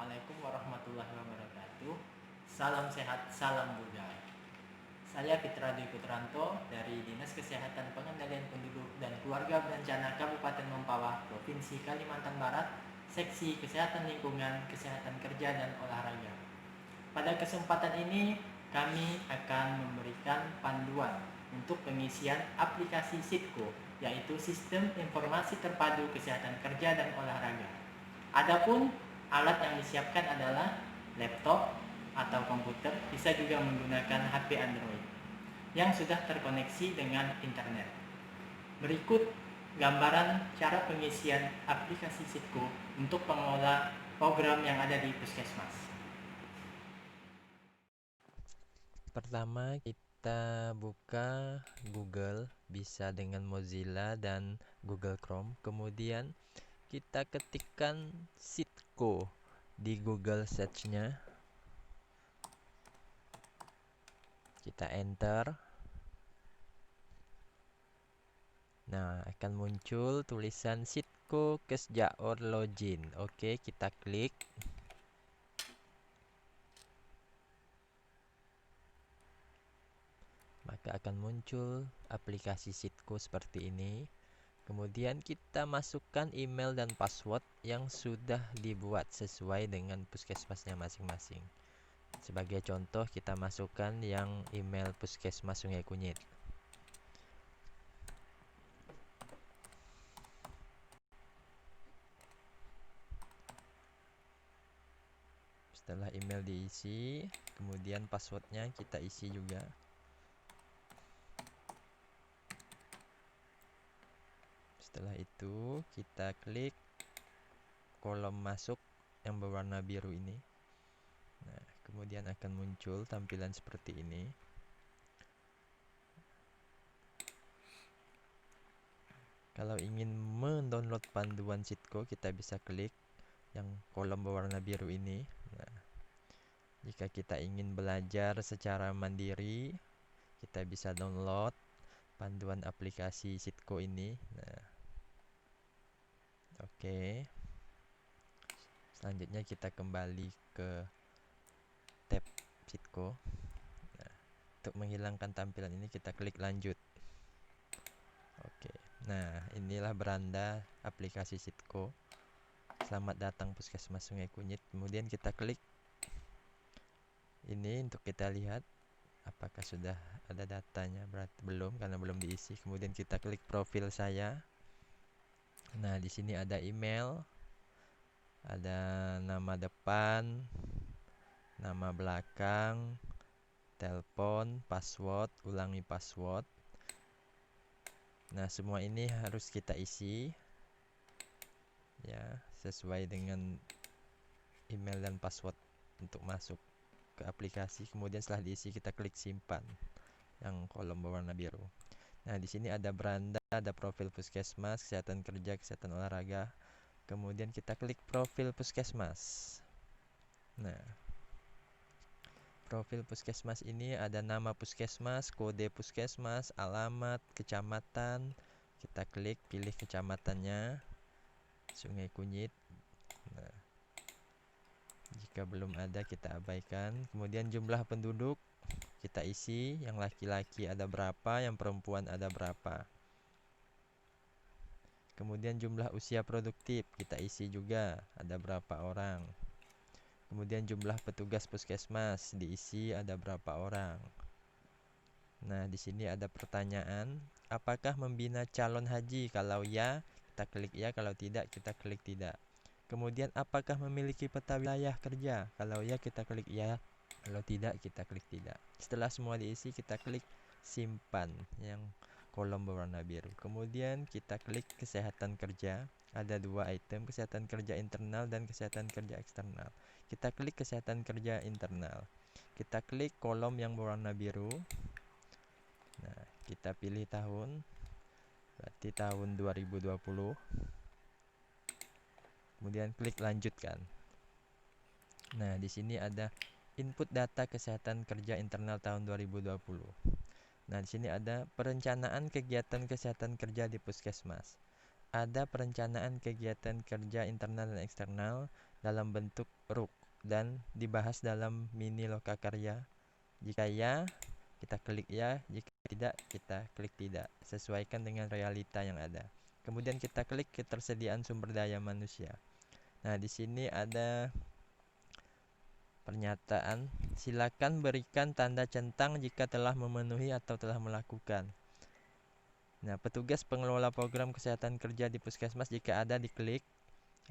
Assalamualaikum warahmatullahi wabarakatuh. Salam sehat, salam budaya. Saya Fitra Dwi Putranto dari Dinas Kesehatan Pengendalian Penduduk dan Keluarga Berencana Kabupaten Mempawah, Provinsi Kalimantan Barat, Seksi Kesehatan Lingkungan, Kesehatan Kerja dan Olahraga. Pada kesempatan ini, kami akan memberikan panduan untuk pengisian aplikasi SITKO, yaitu Sistem Informasi Terpadu Kesehatan Kerja dan Olahraga. Adapun alat yang disiapkan adalah laptop atau komputer, bisa juga menggunakan HP Android yang sudah terkoneksi dengan internet. Berikut gambaran cara pengisian aplikasi SITKO untuk pengelola program yang ada di Puskesmas. Pertama, kita buka Google, bisa dengan Mozilla dan Google Chrome. Kemudian kita ketikkan SITKO di Google Search-nya. Kita enter. Nah, akan muncul tulisan SITKO Kesjaor Login. Oke, kita klik. Maka akan muncul aplikasi SITKO seperti ini. Kemudian kita masukkan email dan password yang sudah dibuat sesuai dengan puskesmasnya masing-masing. Sebagai contoh, kita masukkan yang email Puskesmas Sungai Kunyit. Setelah email diisi, kemudian passwordnya kita isi juga. Setelah itu, kita klik kolom masuk yang berwarna biru ini. Nah, kemudian akan muncul tampilan seperti ini. Kalau ingin mendownload panduan SITKO, kita bisa klik yang kolom berwarna biru ini. Nah, jika kita ingin belajar secara mandiri, kita bisa download panduan aplikasi SITKO ini. Nah, oke. Selanjutnya kita kembali ke tab SITKO. Nah, untuk menghilangkan tampilan ini kita klik lanjut. Oke. Nah, inilah beranda aplikasi SITKO. Selamat datang Puskesmas Sungai Kunyit. Kemudian kita klik ini untuk kita lihat apakah sudah ada datanya. Berarti belum, karena belum diisi. Kemudian kita klik profil saya. Nah, di sini ada email, ada nama depan, nama belakang, telepon, password, ulangi password. Nah, semua ini harus kita isi ya, sesuai dengan email dan password untuk masuk ke aplikasi. Kemudian setelah diisi, kita klik simpan yang kolom berwarna biru. Nah, di sini ada beranda, ada profil puskesmas, kesehatan kerja, kesehatan olahraga. Kemudian kita klik profil puskesmas. Nah, profil puskesmas ini ada nama puskesmas, kode puskesmas, alamat, kecamatan. Kita klik, pilih kecamatannya, Sungai Kunyit. Nah, jika belum ada, kita abaikan. Kemudian jumlah penduduk kita isi, yang laki-laki ada berapa, yang perempuan ada berapa. Kemudian jumlah usia produktif kita isi juga, ada berapa orang. Kemudian jumlah petugas puskesmas diisi, ada berapa orang. Nah, di sini ada pertanyaan, apakah membina calon haji? Kalau ya, kita klik ya, kalau tidak, kita klik tidak. Kemudian apakah memiliki peta wilayah kerja? Kalau ya, kita klik ya, kalau tidak, kita klik tidak. Setelah semua diisi, kita klik simpan yang kolom berwarna biru. Kemudian kita klik kesehatan kerja. Ada dua item, kesehatan kerja internal dan kesehatan kerja eksternal. Kita klik kesehatan kerja internal. Kita klik kolom yang berwarna biru. Nah, kita pilih tahun, berarti tahun 2020. Kemudian klik lanjutkan. Nah, di sini ada input data kesehatan kerja internal tahun 2020. Nah, di sini ada perencanaan kegiatan kesehatan kerja di puskesmas. ada perencanaan kegiatan kerja internal dan eksternal dalam bentuk RUK dan dibahas dalam mini lokakarya. Jika ya, kita klik ya, jika tidak, kita klik tidak. Sesuaikan dengan realita yang ada. Kemudian kita klik ketersediaan sumber daya manusia. Nah, di sini ada pernyataan, silakan berikan tanda centang jika telah memenuhi atau telah melakukan. Nah, petugas pengelola program kesehatan kerja di puskesmas jika ada diklik.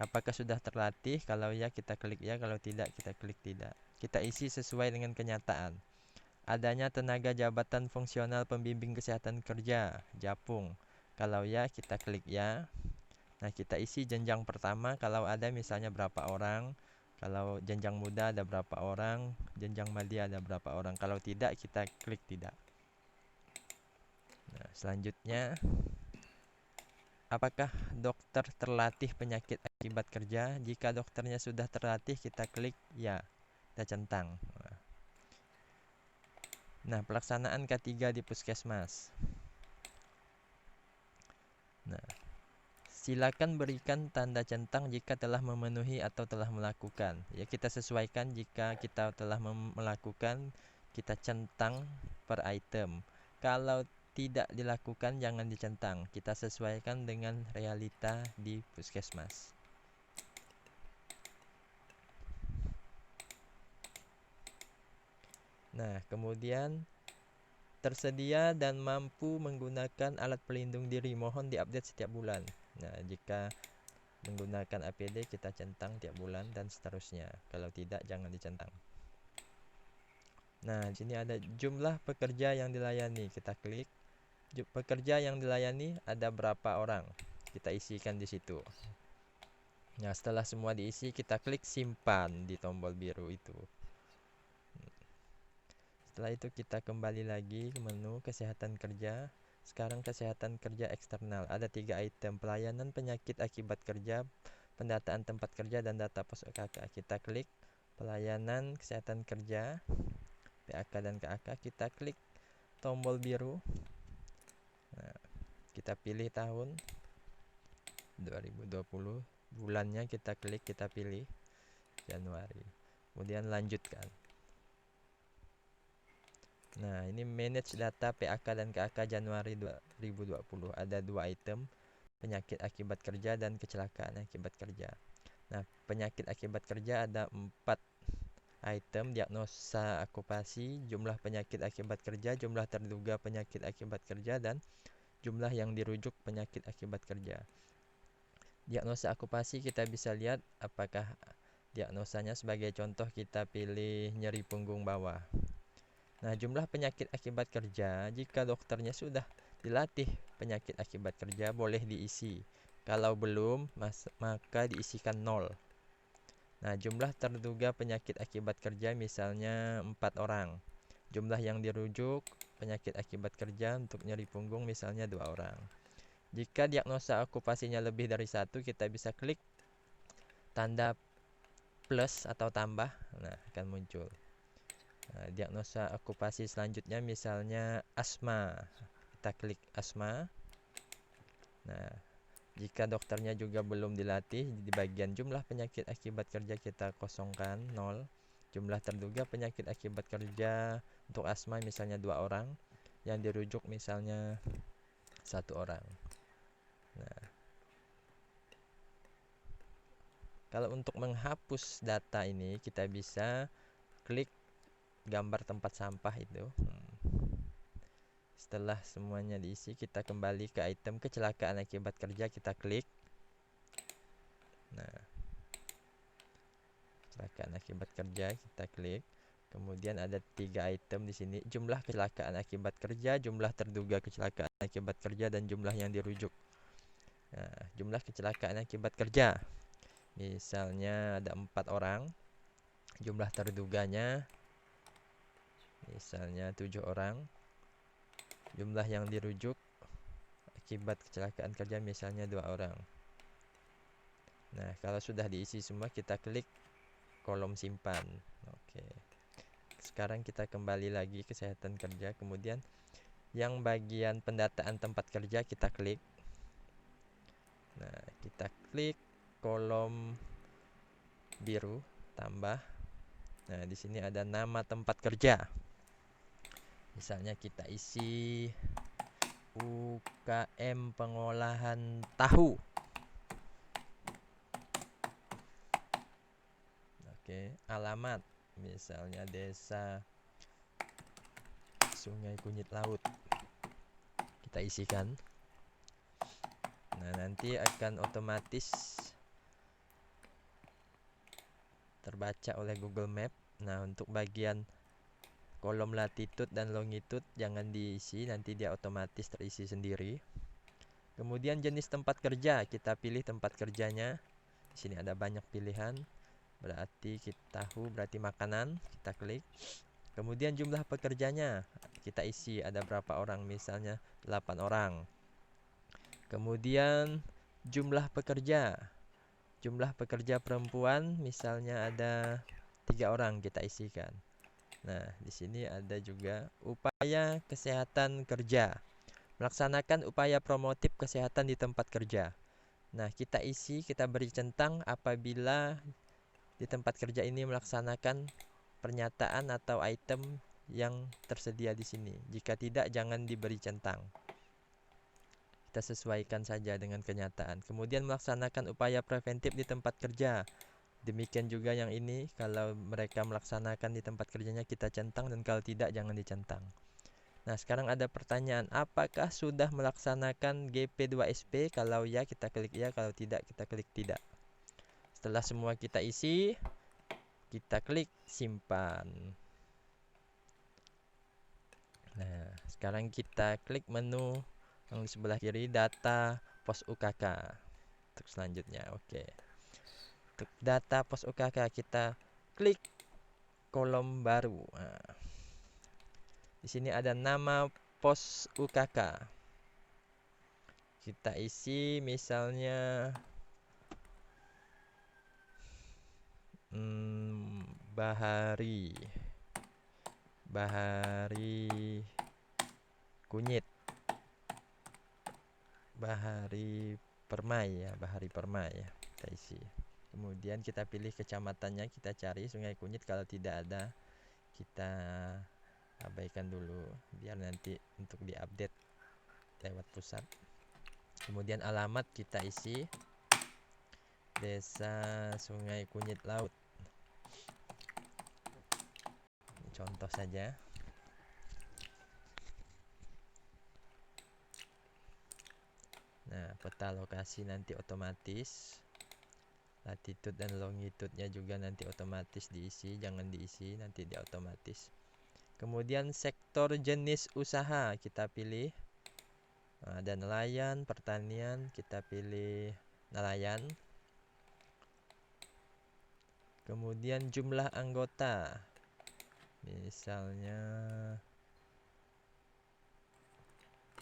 Apakah sudah terlatih? Kalau ya, kita klik ya. Kalau tidak, kita klik tidak. Kita isi sesuai dengan kenyataan. Adanya tenaga jabatan fungsional pembimbing kesehatan kerja, Japung. Kalau ya, kita klik ya. Nah, kita isi jenjang pertama. Kalau ada misalnya berapa orang. Kalau jenjang muda ada berapa orang. Jenjang madya ada berapa orang. Kalau tidak, kita klik tidak. Nah, selanjutnya, apakah dokter terlatih penyakit akibat kerja? Jika dokternya sudah terlatih, kita klik ya. Kita centang. Nah, pelaksanaan K3 di puskesmas. Nah, silakan berikan tanda centang jika telah memenuhi atau telah melakukan. Ya, kita sesuaikan jika kita telah melakukan, kita centang per item. Kalau tidak dilakukan, jangan dicentang. Kita sesuaikan dengan realita di puskesmas. Nah, kemudian tersedia dan mampu menggunakan alat pelindung diri, mohon diupdate setiap bulan. Nah, jika menggunakan APD, kita centang tiap bulan dan seterusnya. Kalau tidak, jangan dicentang. Nah, di sini ada jumlah pekerja yang dilayani. Kita klik. Pekerja yang dilayani ada berapa orang? Kita isikan di situ. Nah, setelah semua diisi, kita klik simpan di tombol biru itu. Setelah itu kita kembali lagi ke menu kesehatan kerja. Sekarang kesehatan kerja eksternal. Ada 3 item, pelayanan penyakit akibat kerja, pendataan tempat kerja, dan data pos KK. Kita klik pelayanan kesehatan kerja, PAK dan KAK. Kita klik tombol biru. Nah, kita pilih tahun 2020. Bulannya kita klik, kita pilih Januari. Kemudian lanjutkan. Nah, ini manage data PAK dan KAK Januari 2020. Ada 2 item, penyakit akibat kerja dan kecelakaan akibat kerja. Nah, penyakit akibat kerja ada 4 item, diagnosa okupasi, jumlah penyakit akibat kerja, jumlah terduga penyakit akibat kerja, dan jumlah yang dirujuk penyakit akibat kerja. Diagnosa okupasi kita bisa lihat apakah diagnosanya, sebagai contoh kita pilih nyeri punggung bawah. Nah, jumlah penyakit akibat kerja, jika dokternya sudah dilatih penyakit akibat kerja, boleh diisi. Kalau belum, maka diisikan 0. Nah, jumlah terduga penyakit akibat kerja misalnya 4 orang. Jumlah yang dirujuk penyakit akibat kerja untuk nyeri punggung misalnya 2 orang. Jika diagnosa okupasinya lebih dari 1, kita bisa klik tanda plus atau tambah. Nah, akan muncul. Nah, diagnosa okupasi selanjutnya misalnya asma. Kita klik asma. Nah, jika dokternya juga belum dilatih, di bagian jumlah penyakit akibat kerja kita kosongkan 0. Jumlah terduga penyakit akibat kerja untuk asma misalnya 2 orang. Yang dirujuk misalnya 1 orang. Nah, kalau untuk menghapus data ini, kita bisa klik gambar tempat sampah itu. Setelah semuanya diisi, kita kembali ke item kecelakaan akibat kerja, kita klik. Nah, kecelakaan akibat kerja, kita klik. Kemudian ada 3 item di sini, jumlah kecelakaan akibat kerja, jumlah terduga kecelakaan akibat kerja, dan jumlah yang dirujuk. Nah, jumlah kecelakaan akibat kerja misalnya ada 4 orang. Jumlah terduganya misalnya 7 orang. Jumlah yang dirujuk akibat kecelakaan kerja misalnya 2 orang. Nah, kalau sudah diisi semua, kita klik kolom simpan. Oke. Sekarang kita kembali lagi kesehatan kerja. Kemudian yang bagian pendataan tempat kerja kita klik. Nah, kita klik kolom biru, tambah. Nah, di sini ada nama tempat kerja. Misalnya kita isi UKM pengolahan tahu. Oke, alamat misalnya Desa Sungai Kunyit Laut. Kita isikan. Nah, nanti akan otomatis terbaca oleh Google Map. Nah, untuk bagian kolom latitude dan longitude jangan diisi, nanti dia otomatis terisi sendiri. Kemudian jenis tempat kerja, kita pilih tempat kerjanya. Di sini ada banyak pilihan. Berarti kita tahu, berarti makanan, kita klik. Kemudian jumlah pekerjanya, kita isi ada berapa orang, misalnya 8 orang. Kemudian jumlah pekerja. Jumlah pekerja perempuan misalnya ada 3 orang, kita isikan. Nah, di sini ada juga upaya kesehatan kerja. Melaksanakan upaya promotif kesehatan di tempat kerja. Nah, kita isi, kita beri centang apabila di tempat kerja ini melaksanakan pernyataan atau item yang tersedia di sini. Jika tidak, jangan diberi centang. Kita sesuaikan saja dengan kenyataan. Kemudian melaksanakan upaya preventif di tempat kerja. Demikian juga yang ini, kalau mereka melaksanakan di tempat kerjanya kita centang, dan kalau tidak jangan dicentang. Nah, sekarang ada pertanyaan, apakah sudah melaksanakan GP2SP? Kalau ya, kita klik ya, kalau tidak, kita klik tidak. Setelah semua kita isi, kita klik simpan. Nah, sekarang kita klik menu yang di sebelah kiri, data pos UKK. Untuk selanjutnya, oke. Untuk data pos UKK kita klik kolom baru. Nah, di sini ada nama pos UKK. Kita isi misalnya Bahari Kunyit, Bahari Permai ya, Bahari Permai ya, kita isi. Kemudian kita pilih kecamatannya, kita cari Sungai Kunyit. Kalau tidak ada, kita abaikan dulu biar nanti untuk diupdate lewat pusat. Kemudian alamat kita isi Desa Sungai Kunyit Laut. Ini contoh saja. Nah, peta lokasi nanti otomatis. Latitude dan longitude-nya juga nanti otomatis diisi, jangan diisi, nanti dia otomatis. Kemudian sektor jenis usaha kita pilih. Ada nelayan, pertanian, kita pilih nelayan. Kemudian jumlah anggota, misalnya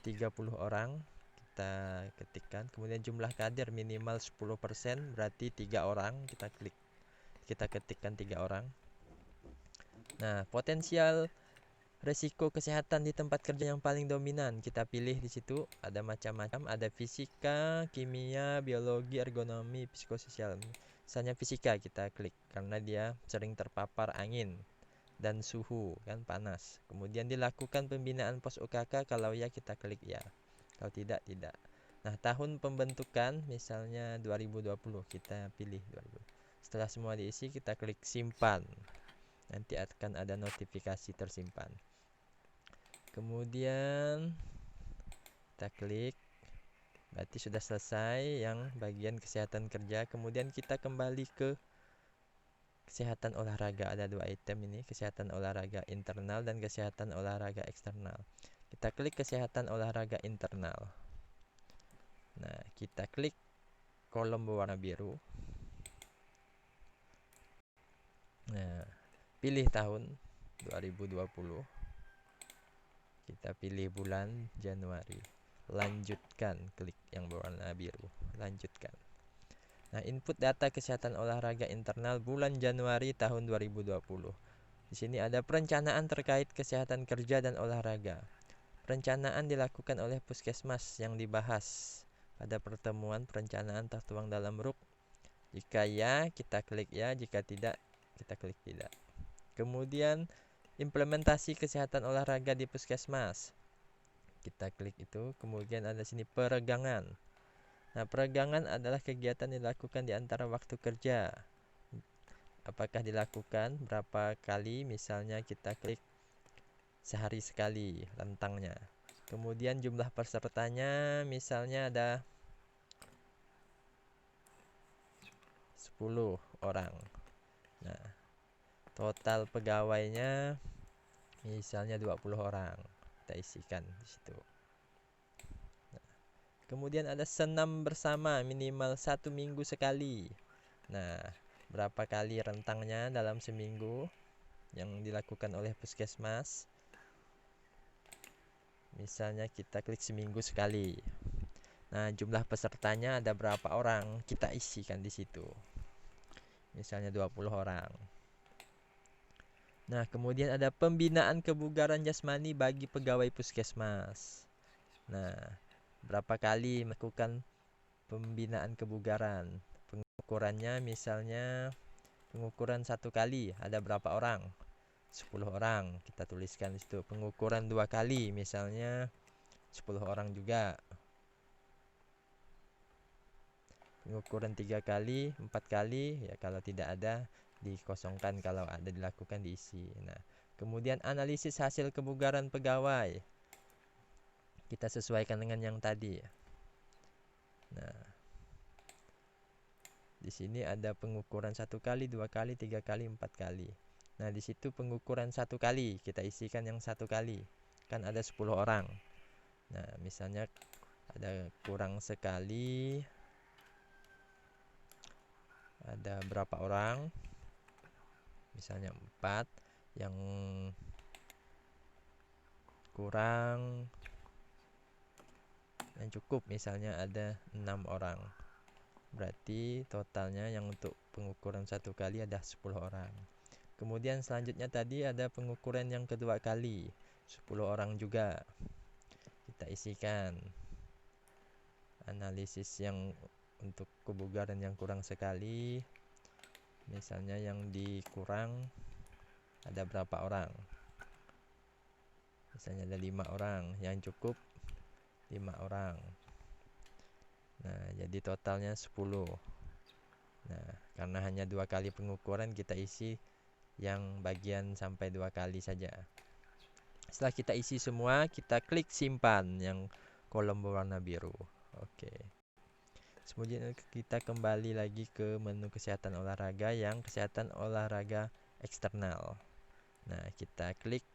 30 orang, kita ketikkan. Kemudian jumlah kader minimal 10%, berarti 3 orang, kita klik. Kita ketikkan 3 orang. Nah, potensial resiko kesehatan di tempat kerja yang paling dominan, kita pilih di situ. Ada macam-macam, ada fisika, kimia, biologi, ergonomi, psikososial. Misalnya fisika kita klik karena dia sering terpapar angin dan suhu, kan panas. Kemudian dilakukan pembinaan pos UKK, kalau ya kita klik ya, kalau tidak, tidak. Nah, tahun pembentukan misalnya 2020, kita pilih 2020. Setelah semua diisi, kita klik simpan. Nanti akan ada notifikasi tersimpan. Kemudian kita klik, berarti sudah selesai yang bagian kesehatan kerja. Kemudian kita kembali ke kesehatan olahraga. Ada 2 item ini, kesehatan olahraga internal dan kesehatan olahraga eksternal. Kita klik kesehatan olahraga internal. Nah, kita klik kolom berwarna biru. Nah, pilih tahun 2020. Kita pilih bulan Januari. Lanjutkan, klik yang berwarna biru. Lanjutkan. Nah, input data kesehatan olahraga internal bulan Januari tahun 2020. Di sini ada perencanaan terkait kesehatan kerja dan olahraga. Perencanaan dilakukan oleh puskesmas yang dibahas pada pertemuan perencanaan tertuang dalam RUK? Jika ya, kita klik ya. Jika tidak, kita klik tidak. Kemudian implementasi kesehatan olahraga di puskesmas. Kita klik itu. Kemudian ada sini peregangan. Nah, peregangan adalah kegiatan dilakukan di antara waktu kerja. Apakah dilakukan berapa kali? Misalnya kita klik sehari sekali rentangnya. Kemudian jumlah pesertanya misalnya ada 10 orang. Nah, total pegawainya misalnya 20 orang. Kita isikan di situ. Nah, kemudian ada senam bersama minimal 1 minggu sekali. Nah, berapa kali rentangnya dalam seminggu yang dilakukan oleh puskesmas? Misalnya kita klik seminggu sekali. Nah, jumlah pesertanya ada berapa orang? Kita isikan di situ. Misalnya 20 orang. Nah, kemudian ada pembinaan kebugaran jasmani bagi pegawai puskesmas. Nah, berapa kali melakukan pembinaan kebugaran? Pengukurannya misalnya pengukuran 1 kali ada berapa orang? 10 orang. Kita tuliskan di situ. Pengukuran 2 kali misalnya 10 orang juga. Pengukuran 3 kali, 4 kali, ya kalau tidak ada dikosongkan, kalau ada dilakukan diisi. Nah, kemudian analisis hasil kebugaran pegawai. Kita sesuaikan dengan yang tadi. Nah, di sini ada pengukuran 1 kali, 2 kali, 3 kali, 4 kali. Nah, di situ pengukuran 1 kali, kita isikan yang 1 kali. Kan ada 10 orang. Nah, misalnya ada kurang sekali, ada berapa orang? Misalnya 4, yang kurang, yang cukup misalnya ada 6 orang. Berarti totalnya yang untuk pengukuran 1 kali ada 10 orang. Kemudian selanjutnya tadi ada pengukuran yang kedua kali, 10 orang juga. Kita isikan analisis yang untuk kebugaran yang kurang sekali. Misalnya yang dikurang ada berapa orang? Misalnya ada 5 orang, yang cukup 5 orang. Nah, jadi totalnya 10. Nah, karena hanya 2 kali pengukuran, kita isi yang bagian sampai 2 kali saja. Setelah kita isi semua, kita klik simpan yang kolom berwarna biru. Oke. Kemudian kita kembali lagi ke menu kesehatan olahraga yang kesehatan olahraga eksternal. Nah, kita klik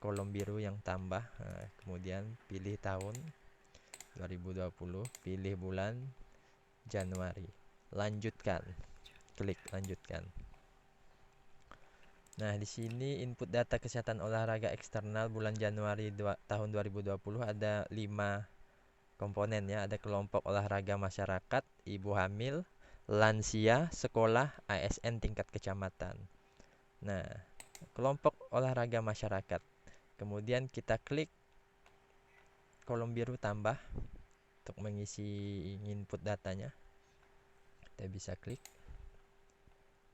kolom biru yang tambah. Nah, kemudian pilih tahun 2020, pilih bulan Januari. Lanjutkan. Klik lanjutkan. Nah, di sini input data kesehatan olahraga eksternal bulan Januari tahun 2020 ada 5 komponen ya. Ada kelompok olahraga masyarakat, ibu hamil, lansia, sekolah, ASN tingkat kecamatan. Nah, kelompok olahraga masyarakat. Kemudian kita klik kolom biru tambah untuk mengisi input datanya. Kita bisa klik.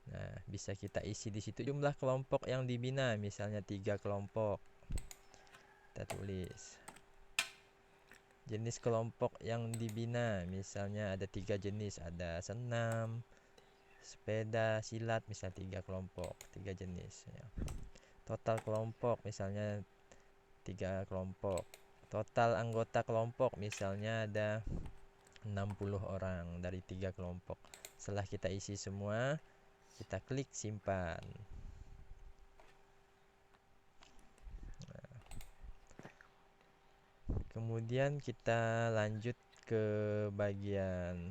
Nah, bisa kita isi di situ jumlah kelompok yang dibina, misalnya 3 kelompok. Kita tulis. Jenis kelompok yang dibina, misalnya ada 3 jenis, ada senam, sepeda, silat, misalnya 3 kelompok, 3 jenis ya. Total kelompok misalnya 3 kelompok. Total anggota kelompok misalnya ada 60 orang dari 3 kelompok. Setelah kita isi semua, kita klik simpan. Nah, kemudian kita lanjut ke bagian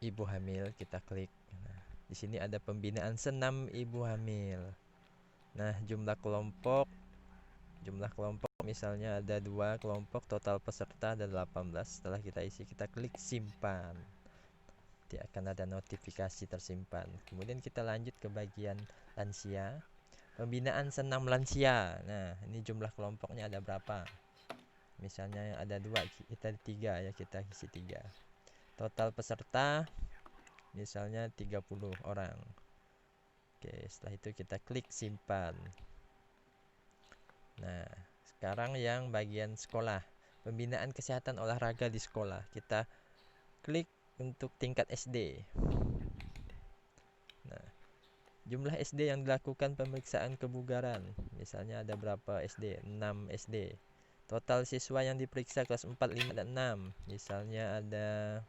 ibu hamil, kita klik. Nah, di sini ada pembinaan senam ibu hamil. Nah, jumlah kelompok misalnya ada 2 kelompok, total peserta ada 18. Setelah kita isi, kita klik simpan. Nanti akan ada notifikasi tersimpan. Kemudian kita lanjut ke bagian lansia. Pembinaan senam lansia. Nah, ini jumlah kelompoknya ada berapa? misalnya ada 2, kita 3 ya, kita isi 3. Total peserta misalnya 30 orang. Oke, setelah itu kita klik simpan. Nah, sekarang yang bagian sekolah, pembinaan kesehatan olahraga di sekolah. Kita klik untuk tingkat SD. Nah, jumlah SD yang dilakukan pemeriksaan kebugaran. Misalnya ada berapa SD? 6 SD. Total siswa yang diperiksa kelas 4, 5, dan 6. Misalnya ada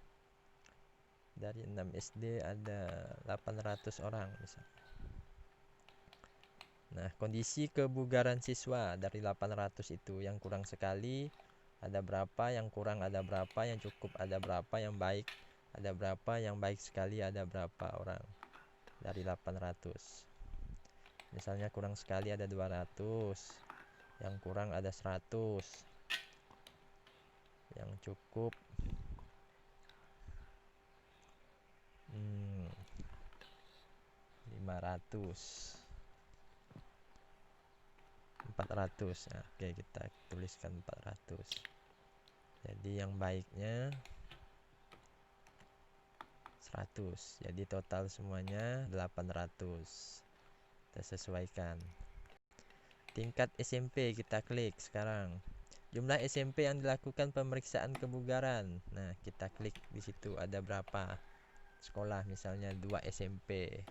dari 6 SD ada 800 orang misalnya. Nah, kondisi kebugaran siswa dari 800 itu, yang kurang sekali ada berapa, yang kurang ada berapa, yang cukup ada berapa, yang baik ada berapa, yang baik sekali ada berapa orang dari 800. Misalnya kurang sekali ada 200, yang kurang ada 100, yang cukup 500, 400. Nah, oke, kita tuliskan 400. Jadi yang baiknya 100. Jadi total semuanya 800. Kita sesuaikan. Tingkat SMP kita klik sekarang. Jumlah SMP yang dilakukan pemeriksaan kebugaran. Nah, kita klik di situ ada berapa sekolah, misalnya 2 SMP.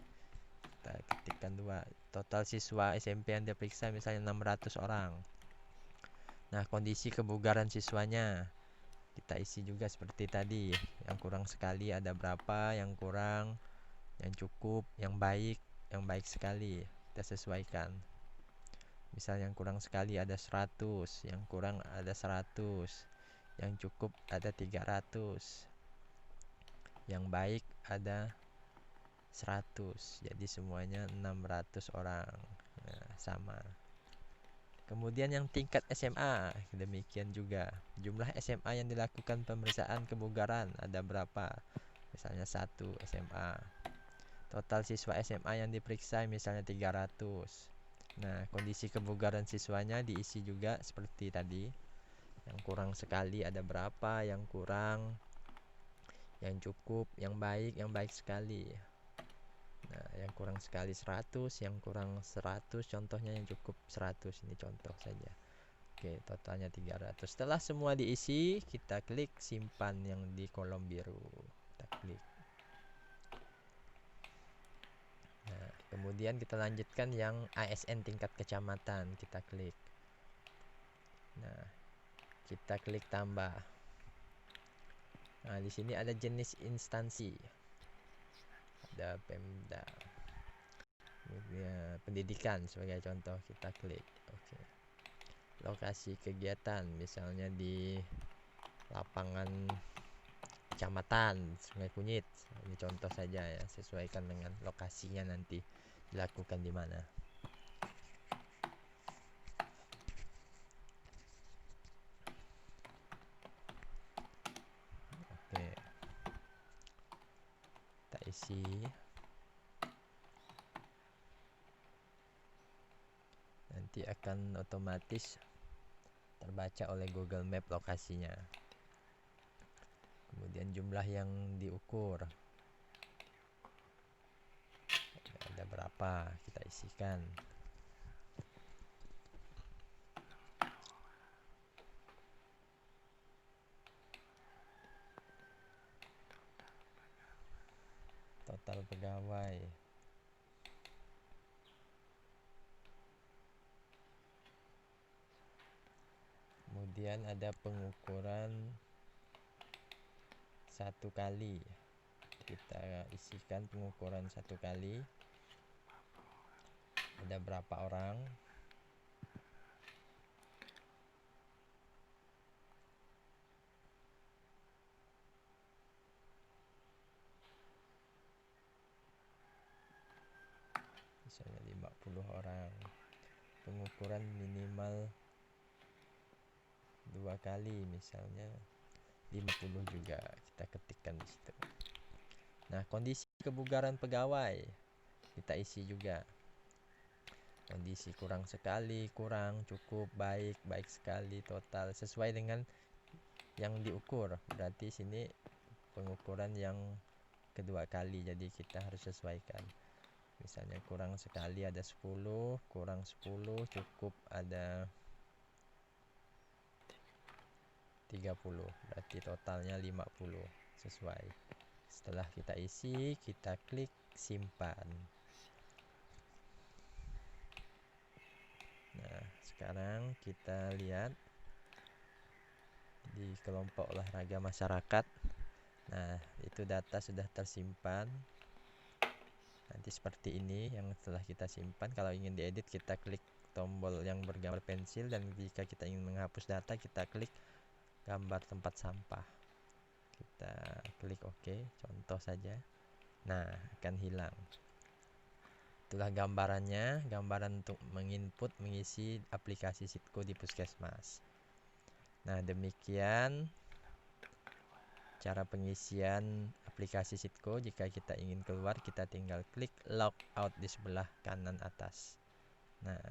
Kita ketikkan 2. Total siswa SMP yang diperiksa misalnya 600 orang. Nah, kondisi kebugaran siswanya kita isi juga seperti tadi. Yang kurang sekali ada berapa, yang kurang, yang cukup, yang baik sekali. Kita sesuaikan. Misal yang kurang sekali ada 100, yang kurang ada 100, yang cukup ada 300, yang baik ada 100. Jadi semuanya 600 orang. Nah, sama. Kemudian yang tingkat SMA, demikian juga. Jumlah SMA yang dilakukan pemeriksaan kebugaran ada berapa? Misalnya 1 SMA. Total siswa SMA yang diperiksa misalnya 300. Nah, kondisi kebugaran siswanya diisi juga seperti tadi. Yang kurang sekali ada berapa, yang kurang, yang cukup, yang baik sekali. Nah, yang kurang sekali 100, yang kurang 100, contohnya, yang cukup 100. Ini contoh saja. Oke, totalnya 300. Setelah semua diisi, kita klik simpan yang di kolom biru. Kita klik. Nah, kemudian kita lanjutkan yang ASN tingkat kecamatan. Kita klik. Nah, kita klik tambah. Nah, di sini ada jenis instansi. Ada Pemda. Pendidikan sebagai contoh, kita klik. Oke. Lokasi kegiatan misalnya di lapangan kecamatan Sungai Kunyit. Ini contoh saja ya, sesuaikan dengan lokasinya nanti dilakukan di mana. Oke. Kita isi. Nanti akan otomatis terbaca oleh Google Map lokasinya. Kemudian jumlah yang diukur ada berapa, kita isikan. Total pegawai. Kemudian ada pengukuran 1 kali. Kita isikan pengukuran 1 kali. Ada berapa orang? Misalnya 50 orang. Pengukuran minimal 2 kali, misalnya 50 juga. Kita ketikkan di situ. Nah, kondisi kebugaran pegawai kita isi juga. kondisi kurang sekali, kurang, cukup, baik, baik sekali, total, sesuai dengan yang diukur. Berarti sini pengukuran yang kedua kali, jadi kita harus sesuaikan. Misalnya kurang sekali ada 10, kurang 10, cukup ada 30, berarti totalnya 50, sesuai. Setelah kita isi, kita klik simpan. Nah, sekarang kita lihat di kelompok olahraga masyarakat. Nah, itu data sudah tersimpan. Nanti seperti ini yang setelah kita simpan. Kalau ingin diedit, kita klik tombol yang bergambar pensil, dan jika kita ingin menghapus data, kita klik gambar tempat sampah. Kita klik OK, contoh saja. Nah, akan hilang. Itulah gambarannya, gambaran untuk menginput, mengisi aplikasi Sitco di Puskesmas. Nah, demikian cara pengisian aplikasi Sitco. Jika kita ingin keluar, kita tinggal klik logout di sebelah kanan atas. Nah,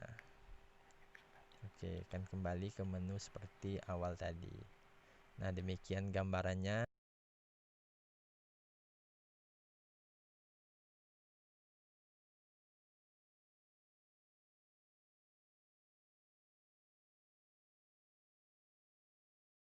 oke, akan kembali ke menu seperti awal tadi. Nah, demikian gambarannya.